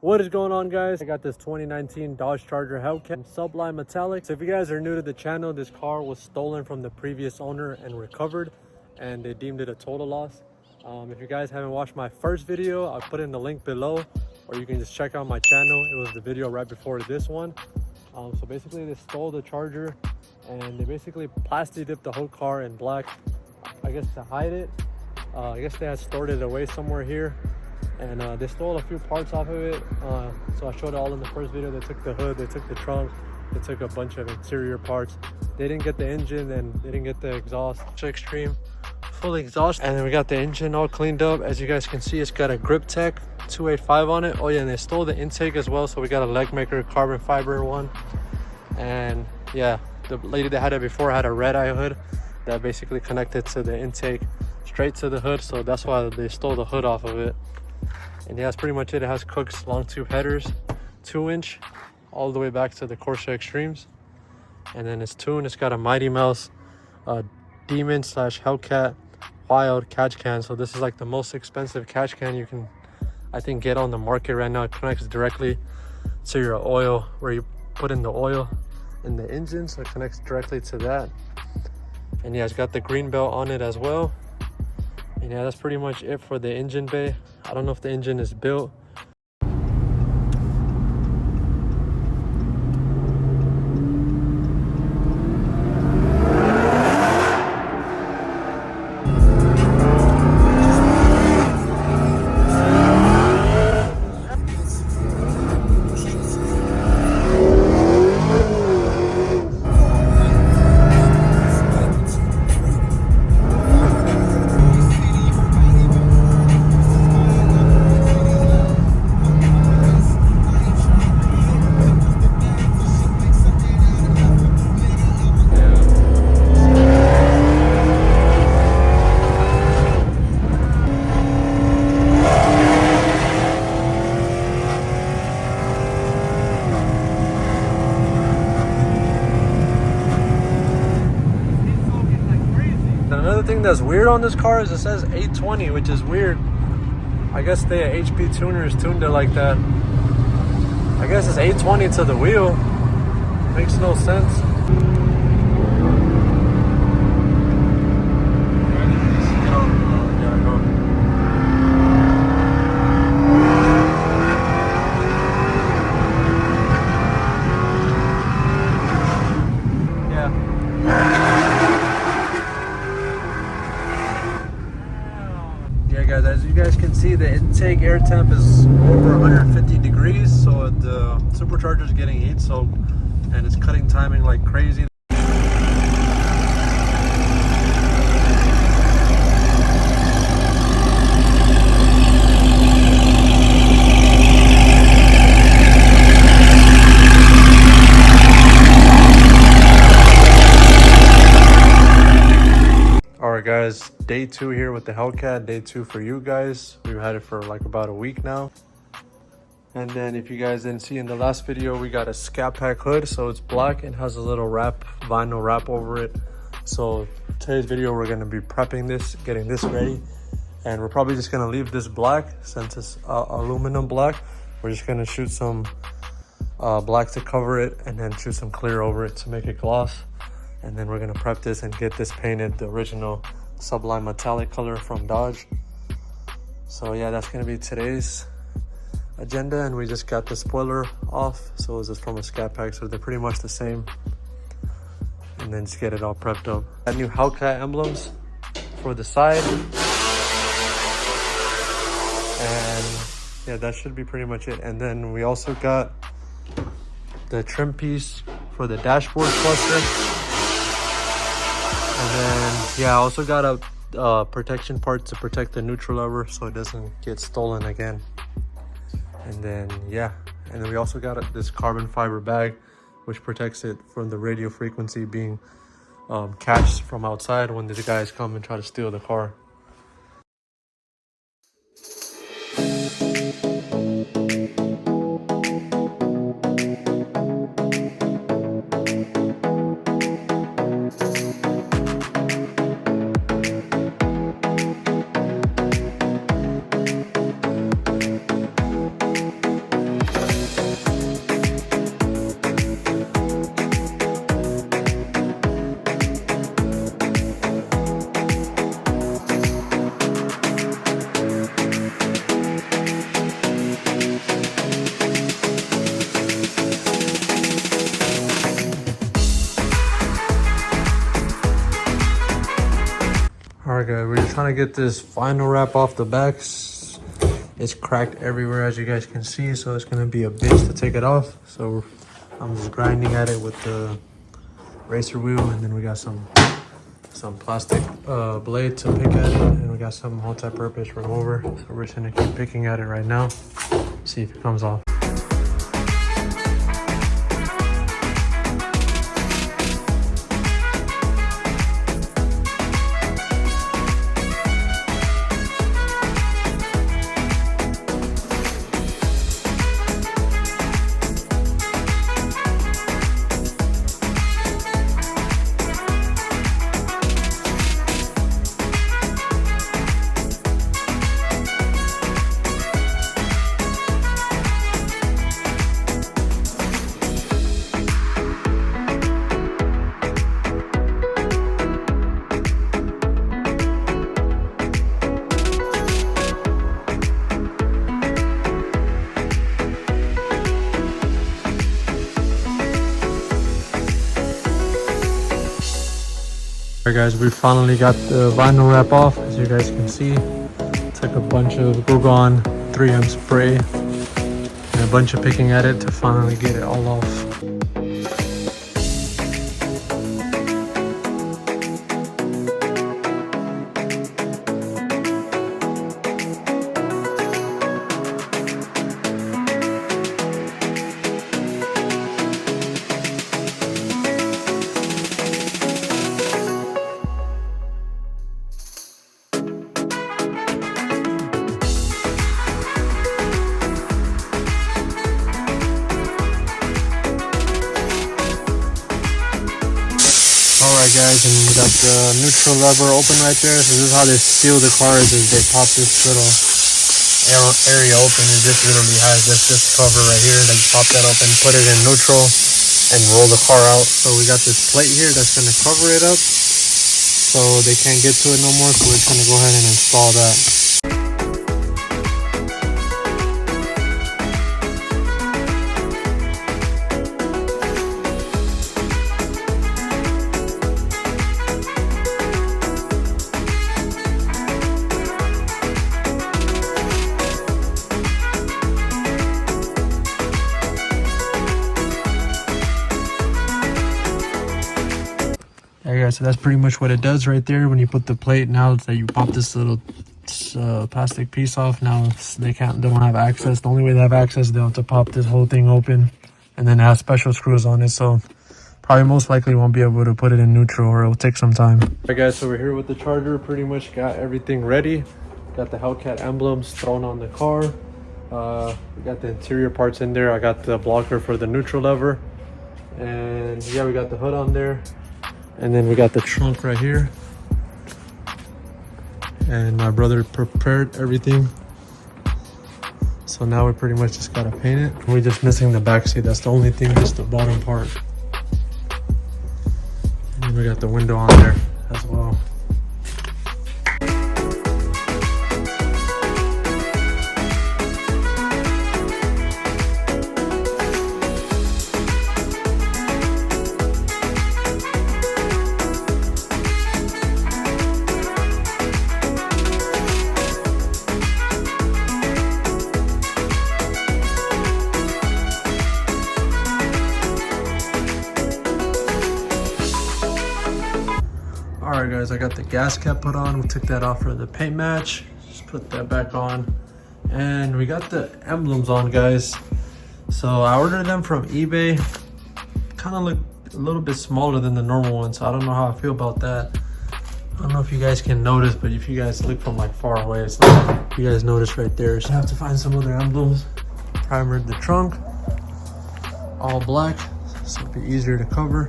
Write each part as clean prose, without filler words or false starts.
What is going on, guys? I got this 2019 Dodge Charger Hellcat Sublime Metallic. So if you guys are new to the channel, this car was stolen from the previous owner and recovered, and they deemed it a total loss. If you guys haven't watched my first video, I'll put in the link below, or you can just check out my channel. It was the video right before this one. So basically they stole the Charger and they basically plastic dipped the whole car in black, I guess to hide it. I guess they had stored it away somewhere here, and they stole a few parts off of it. So I showed it all in the first video. They took the hood, they took the trunk, they took a bunch of interior parts. They didn't get the engine and they didn't get the exhaust. Extreme full exhaust. And then we got the engine all cleaned up. As you guys can see, it's got a Grip Tech 285 on it. Oh yeah, and they stole the intake as well. So we got a leg maker carbon fiber one. And yeah, the lady that had it before had a red eye hood that basically connected to the intake straight to the hood. So that's why they stole the hood off of it. And yeah, that's pretty much it. It has Cook's long tube headers, 2-inch, all the way back to the Corsa Extremes. And then it's tuned. It's got a Mighty Mouse Demon / Hellcat Wild catch can. So this is like the most expensive catch can you can, I think, get on the market right now. It connects directly to your oil, where you put in the oil in the engine. So it connects directly to that. And yeah, it's got the green belt on it as well. And yeah, that's pretty much it for the engine bay. I don't know if the engine is built. Another thing that's weird on this car is it says 820, which is weird. I guess the HP tuners tuned it like that. I guess it's 820 to the wheel. Makes no sense. Guys, as you guys can see, the intake air temp is over 150 degrees, so the supercharger is getting heat soaked and it's cutting timing like crazy. Alright guys, day 2 here with the Hellcat. Day 2 for you guys. We've had it for like about a week now. And then if you guys didn't see in the last video, we got a Scat Pack hood. So it's black and has a little wrap, vinyl wrap over it. So today's video, we're going to be prepping this, getting this ready. And we're probably just going to leave this black since it's aluminum black. We're just going to shoot some black to cover it and then shoot some clear over it to make it gloss. And then we're gonna prep this and get this painted the original Sublime Metallic color from Dodge. So yeah, that's gonna be today's agenda. And we just got the spoiler off, so this is from a Scat Pack, so they're pretty much the same. And then just get it all prepped up. Got new Hellcat emblems for the side. And yeah, that should be pretty much it. And then we also got the trim piece for the dashboard cluster. And then, yeah, I also got a protection part to protect the neutral lever so it doesn't get stolen again. And then, yeah. And then we also got this carbon fiber bag, which protects it from the radio frequency being catched from outside when the guys come and try to steal the car. trying to get this vinyl wrap off the back. It's cracked everywhere, as you guys can see, so it's gonna be a bitch to take it off. So I'm just grinding at it with the racer wheel, and then we got some plastic blade to pick at it, and we got some multi-purpose remover. So we're just gonna keep picking at it right now, see if it comes off. Alright guys, we finally got the vinyl wrap off. As you guys can see, took a bunch of Glugon 3M spray and a bunch of picking at it to finally get it all off. Alright guys, and we got the neutral lever open right there. So this is how they seal the cars, is they pop this little area open, and this literally has this cover right here that you pop that open, put it in neutral, and roll the car out. So we got this plate here that's going to cover it up so they can't get to it no more. So we're just going to go ahead and install that. There you go. So that's pretty much what it does right there. When you put the plate, now that you pop this little plastic piece off, now they don't have access. The only way they have access, they'll have to pop this whole thing open, and then it has special screws on it. So probably most likely won't be able to put it in neutral, or it'll take some time. Alright guys, so we're here with the Charger. Pretty much got everything ready. Got the Hellcat emblems thrown on the car. We got the interior parts in there. I got the blocker for the neutral lever, and yeah, we got the hood on there. And then we got the trunk right here. And my brother prepared everything. So now we pretty much just gotta paint it. We're just missing the back seat. That's the only thing, just the bottom part. And then we got the window on there as well. Alright guys, I got the gas cap put on. We took that off for the paint match. Just put that back on. And we got the emblems on, guys. So I ordered them from eBay. Kind of look a little bit smaller than the normal one, so I don't know how I feel about that. I don't know if you guys can notice, but if you guys look from like far away, it's not, you guys notice right there. So I have to find some other emblems. Primered the trunk, all black, so it'll be easier to cover.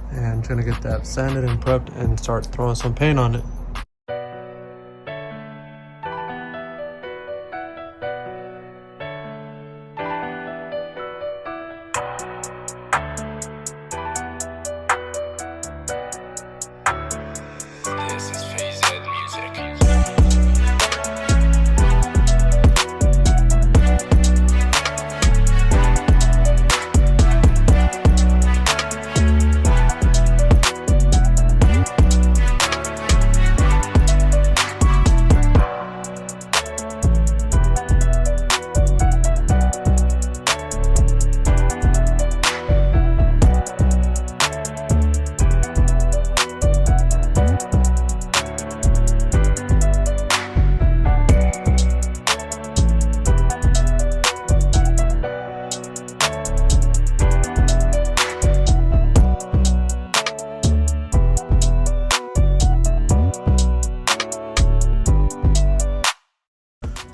And I'm gonna get that sanded and prepped and start throwing some paint on it.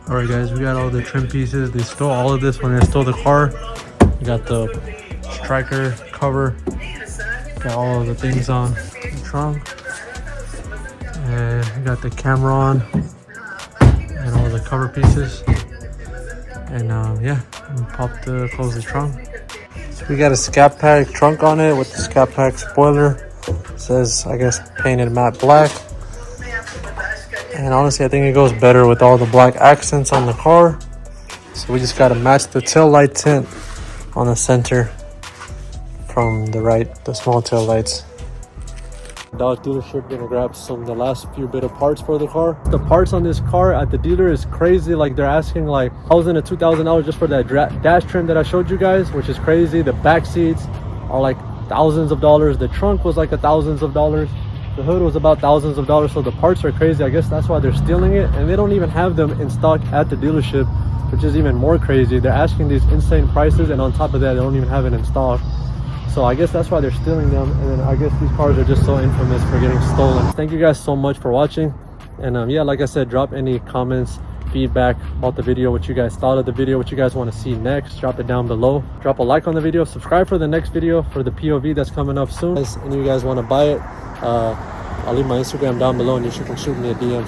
All right, guys, we got all the trim pieces. They stole all of this when they stole the car. We got the striker cover, got all of the things on the trunk, and we got the camera on and all the cover pieces. And yeah, close the trunk. So we got a Scat Pack trunk on it with the Scat Pack spoiler. It says, I guess, painted matte black. And honestly, I think it goes better with all the black accents on the car. So we just got to match the tail light tint on the center from the right, the small tail lights. Dodge dealership gonna grab the last few bit of parts for the car. The parts on this car at the dealer is crazy. Like, they're asking like $1,000 to $2,000 just for that dash trim that I showed you guys, which is crazy. The back seats are like thousands of dollars. The trunk was like thousands of dollars. The hood was about thousands of dollars. So the parts are crazy. I guess that's why they're stealing it, and they don't even have them in stock at the dealership, which is even more crazy. They're asking these insane prices, and on top of that, they don't even have it in stock. So I guess that's why they're stealing them. And then I guess these cars are just so infamous for getting stolen. Thank you guys so much for watching. And yeah, like I said, drop any comments, feedback about the video, what you guys thought of the video, what you guys want to see next. Drop it down below. Drop a like on the video. Subscribe for the next video for the POV that's coming up soon. And you guys want to buy it, I'll leave my Instagram down below, and you can shoot me a DM.